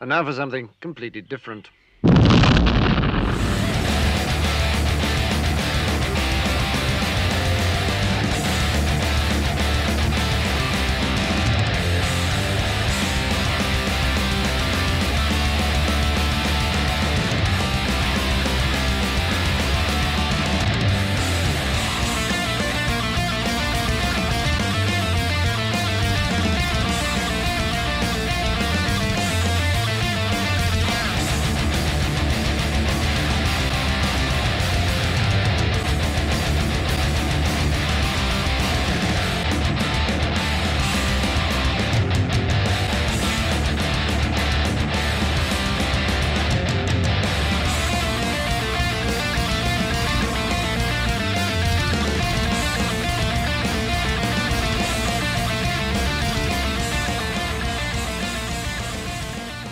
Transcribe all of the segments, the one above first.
And now for something completely different.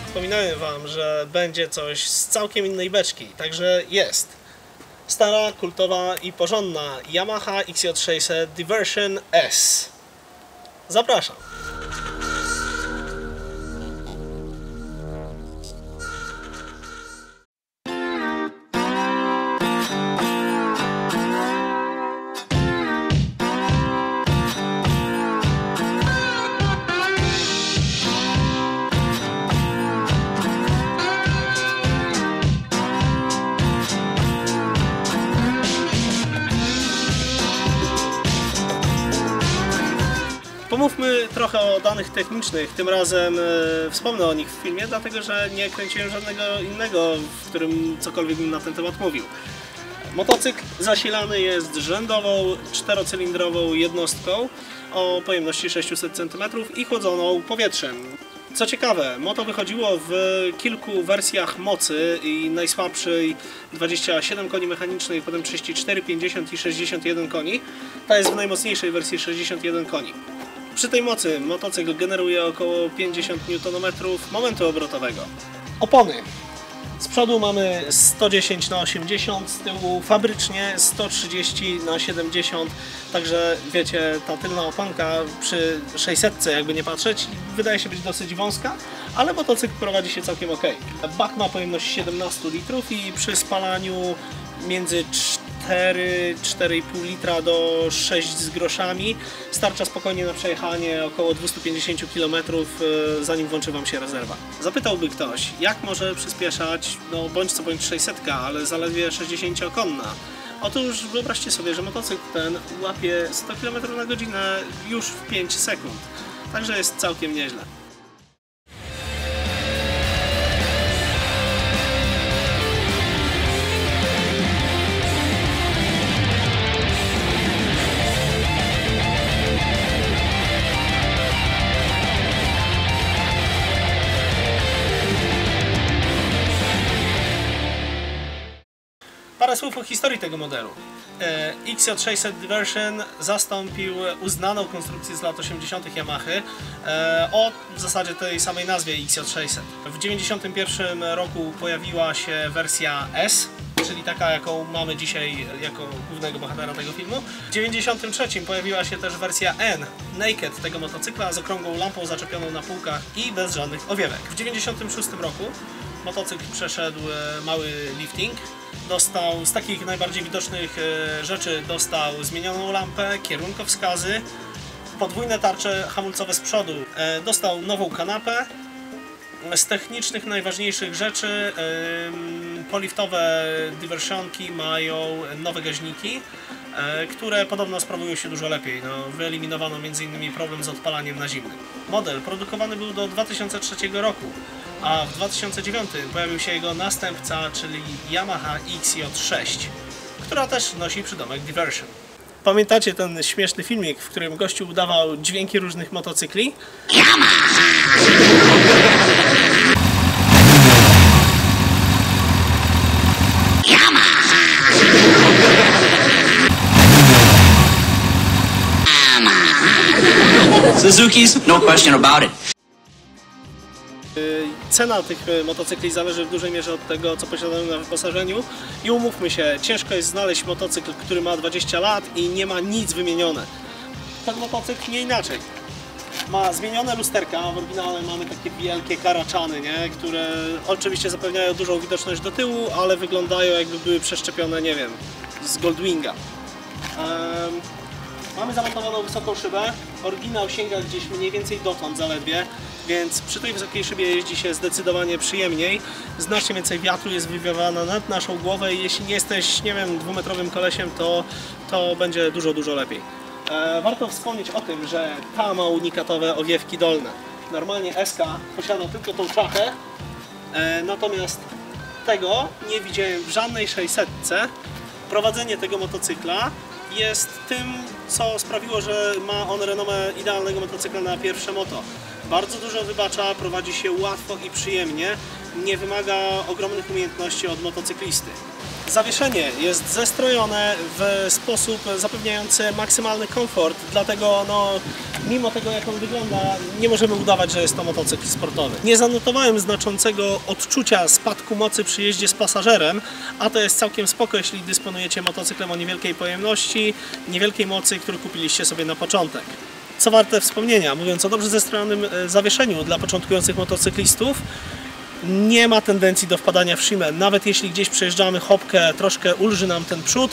Wspominałem wam, że będzie coś z całkiem innej beczki, także jest. Stara, kultowa i porządna Yamaha XJ600 Diversion S. Zapraszam. Pomówmy trochę o danych technicznych, tym razem wspomnę o nich w filmie, dlatego że nie kręciłem żadnego innego, w którym cokolwiek bym na ten temat mówił. Motocykl zasilany jest rzędową, czterocylindrową jednostką o pojemności 600 cm i chłodzoną powietrzem. Co ciekawe, moto wychodziło w kilku wersjach mocy i najsłabszej 27 koni mechanicznej, potem 34, 50 i 61 koni. Ta jest w najmocniejszej wersji 61 koni. Przy tej mocy motocykl generuje około 50 Nm momentu obrotowego. Opony. Z przodu mamy 110/80, z tyłu fabrycznie 130/70, także wiecie, ta tylna oponka przy 600, jakby nie patrzeć, wydaje się być dosyć wąska, ale motocykl prowadzi się całkiem ok. Bak ma pojemność 17 litrów i przy spalaniu między 4,5 litra do 6 z groszami starcza spokojnie na przejechanie około 250 km, zanim włączy wam się rezerwa. Zapytałby ktoś, jak może przyspieszać, no bądź co bądź 600, ale zaledwie 60-konna. Otóż wyobraźcie sobie, że motocykl ten łapie 100 km na godzinę już w 5 sekund, także jest całkiem nieźle. Parę słów o historii tego modelu. XJ600 Diversion zastąpił uznaną konstrukcję z lat 80. Yamahy o w zasadzie tej samej nazwie XJ600. W 1991 roku pojawiła się wersja S, czyli taka, jaką mamy dzisiaj jako głównego bohatera tego filmu. W 1993 pojawiła się też wersja N, Naked, tego motocykla z okrągłą lampą zaczepioną na półkach i bez żadnych owiewek. W 1996 roku motocykl przeszedł mały lifting. Dostał z takich najbardziej widocznych rzeczy, dostał zmienioną lampę, kierunkowskazy, podwójne tarcze hamulcowe z przodu, dostał nową kanapę. Z technicznych najważniejszych rzeczy poliftowe Diversionki mają nowe gaźniki, które podobno sprawują się dużo lepiej. No, wyeliminowano m.in. problem z odpalaniem na zimnym. Model produkowany był do 2003 roku, a w 2009 pojawił się jego następca, czyli Yamaha XJ6, która też nosi przydomek Diversion. Pamiętacie ten śmieszny filmik, w którym gościu udawał dźwięki różnych motocykli? Suzuki's, no question about it. Cena tych motocykli zależy w dużej mierze od tego, co posiadają na wyposażeniu i umówmy się, ciężko jest znaleźć motocykl, który ma 20 lat i nie ma nic wymienione. Ten motocykl nie inaczej. Ma zmienione lusterka, w oryginale mamy takie wielkie karaczany, nie? Które oczywiście zapewniają dużą widoczność do tyłu, ale wyglądają jakby były przeszczepione, nie wiem, z Goldwinga. Mamy zamontowaną wysoką szybę, oryginał sięga gdzieś mniej więcej dotąd zaledwie, więc przy tej wysokiej szybie jeździ się zdecydowanie przyjemniej. Znacznie więcej wiatru jest wywiewana nad naszą głowę i jeśli nie jesteś, nie wiem, dwumetrowym kolesiem, to będzie dużo lepiej. Warto wspomnieć o tym, że ta ma unikatowe owiewki dolne. Normalnie SK posiada tylko tą czachę, natomiast tego nie widziałem w żadnej 600-ce. Prowadzenie tego motocykla jest tym, co sprawiło, że ma on renomę idealnego motocykla na pierwsze moto. Bardzo dużo wybacza, prowadzi się łatwo i przyjemnie, nie wymaga ogromnych umiejętności od motocyklisty. Zawieszenie jest zestrojone w sposób zapewniający maksymalny komfort, dlatego mimo tego jak on wygląda, nie możemy udawać, że jest to motocykl sportowy. Nie zanotowałem znaczącego odczucia spadku mocy przy jeździe z pasażerem, a to jest całkiem spoko, jeśli dysponujecie motocyklem o niewielkiej pojemności, niewielkiej mocy, który kupiliście sobie na początek. Co warte wspomnienia, mówiąc o dobrze zestrojonym zawieszeniu dla początkujących motocyklistów, nie ma tendencji do wpadania w szimę. Nawet jeśli gdzieś przejeżdżamy hopkę, troszkę ulży nam ten przód,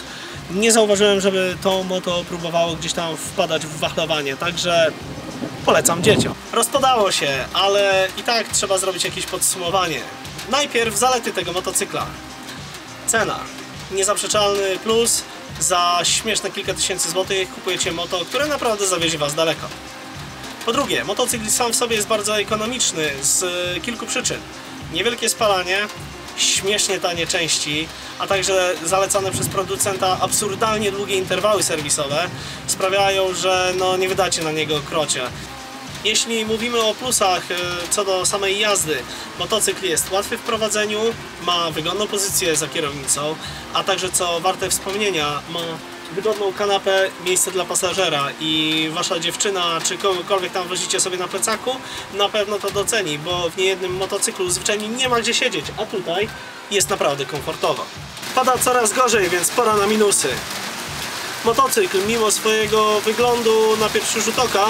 nie zauważyłem, żeby to moto próbowało gdzieś tam wpadać w wachlowanie, także polecam dzieciom. Rozpadało się, ale i tak trzeba zrobić jakieś podsumowanie. Najpierw zalety tego motocykla. Cena. Niezaprzeczalny plus. Za śmieszne kilka tysięcy złotych kupujecie moto, które naprawdę zawiezie Was daleko. Po drugie, motocykl sam w sobie jest bardzo ekonomiczny z kilku przyczyn. Niewielkie spalanie, śmiesznie tanie części, a także zalecane przez producenta absurdalnie długie interwały serwisowe sprawiają, że nie wydacie na niego krocie. Jeśli mówimy o plusach co do samej jazdy, motocykl jest łatwy w prowadzeniu, ma wygodną pozycję za kierownicą, a także co warte wspomnienia, ma wygodną kanapę, miejsce dla pasażera i wasza dziewczyna czy kogokolwiek tam wozicie sobie na plecaku na pewno to doceni, bo w niejednym motocyklu zwyczajnie nie ma gdzie siedzieć, a tutaj jest naprawdę komfortowo. Pada coraz gorzej, więc pora na minusy. Motocykl mimo swojego wyglądu na pierwszy rzut oka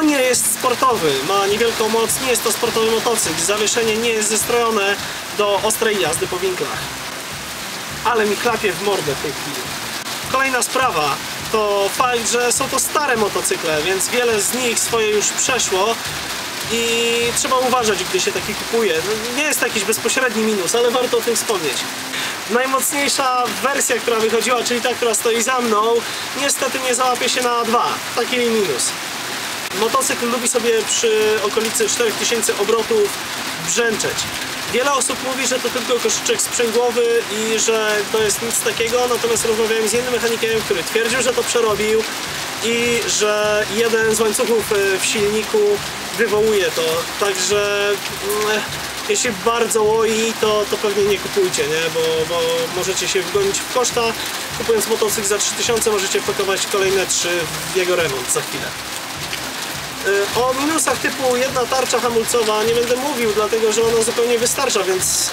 nie jest sportowy, ma niewielką moc, nie jest to sportowy motocykl, zawieszenie nie jest zestrojone do ostrej jazdy po winklach. Ale mi chlapie w mordę w tej chwili. Kolejna sprawa to fakt, że są to stare motocykle, więc wiele z nich swoje już przeszło i trzeba uważać, gdy się takie kupuje. Nie jest to jakiś bezpośredni minus, ale warto o tym wspomnieć. Najmocniejsza wersja, która wychodziła, czyli ta, która stoi za mną, niestety nie załapie się na 2. Taki minus. Motocykl lubi sobie przy okolicy 4000 obrotów brzęczeć. Wiele osób mówi, że to tylko koszyczek sprzęgłowy i że to jest nic takiego, natomiast rozmawiałem z jednym mechanikiem, który twierdził, że to przerobił i że jeden z łańcuchów w silniku wywołuje to. Także jeśli bardzo łoi, to pewnie nie kupujcie, nie? Bo możecie się wgonić w koszta. Kupując motocykl za 3000 możecie wpakować kolejne 3 w jego remont za chwilę. O minusach typu jedna tarcza hamulcowa nie będę mówił, dlatego że ona zupełnie wystarcza, więc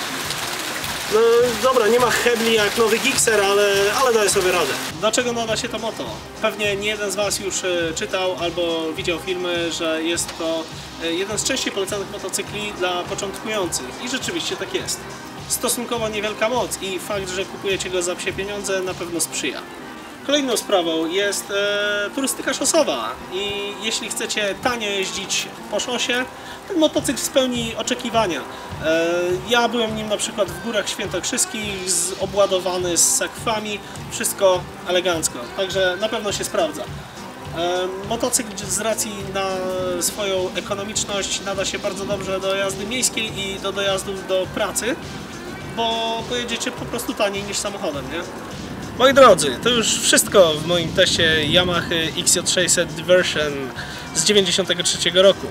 dobra, nie ma hebli jak nowy Gixxer, ale daje sobie radę. Dlaczego nada się to moto? Pewnie nie jeden z Was już czytał albo widział filmy, że jest to jeden z częściej polecanych motocykli dla początkujących i rzeczywiście tak jest. Stosunkowo niewielka moc i fakt, że kupujecie go za psie pieniądze na pewno sprzyja. Kolejną sprawą jest turystyka szosowa i jeśli chcecie tanio jeździć po szosie, ten motocykl spełni oczekiwania. Ja byłem nim na przykład w Górach Świętokrzyskich, obładowany z sakwami, wszystko elegancko, także na pewno się sprawdza. Motocykl z racji na swoją ekonomiczność nada się bardzo dobrze do jazdy miejskiej i do dojazdów do pracy, bo pojedziecie po prostu taniej niż samochodem, nie? Moi drodzy, to już wszystko w moim teście Yamaha XJ600 Diversion z 1993 roku.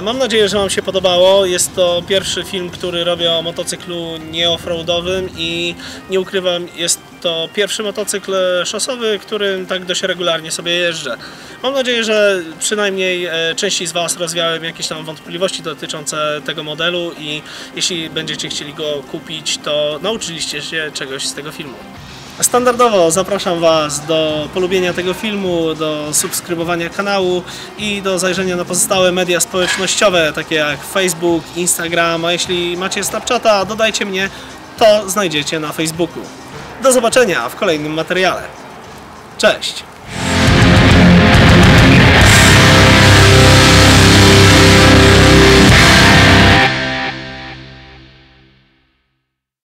Mam nadzieję, że Wam się podobało. Jest to pierwszy film, który robię o motocyklu nie-offroadowym i nie ukrywam, jest to pierwszy motocykl szosowy, którym tak dość regularnie sobie jeżdżę. Mam nadzieję, że przynajmniej części z Was rozwiałem jakieś tam wątpliwości dotyczące tego modelu i jeśli będziecie chcieli go kupić, to nauczyliście się czegoś z tego filmu. Standardowo zapraszam Was do polubienia tego filmu, do subskrybowania kanału i do zajrzenia na pozostałe media społecznościowe, takie jak Facebook, Instagram, a jeśli macie Snapchata, dodajcie mnie, to znajdziecie na Facebooku. Do zobaczenia w kolejnym materiale. Cześć!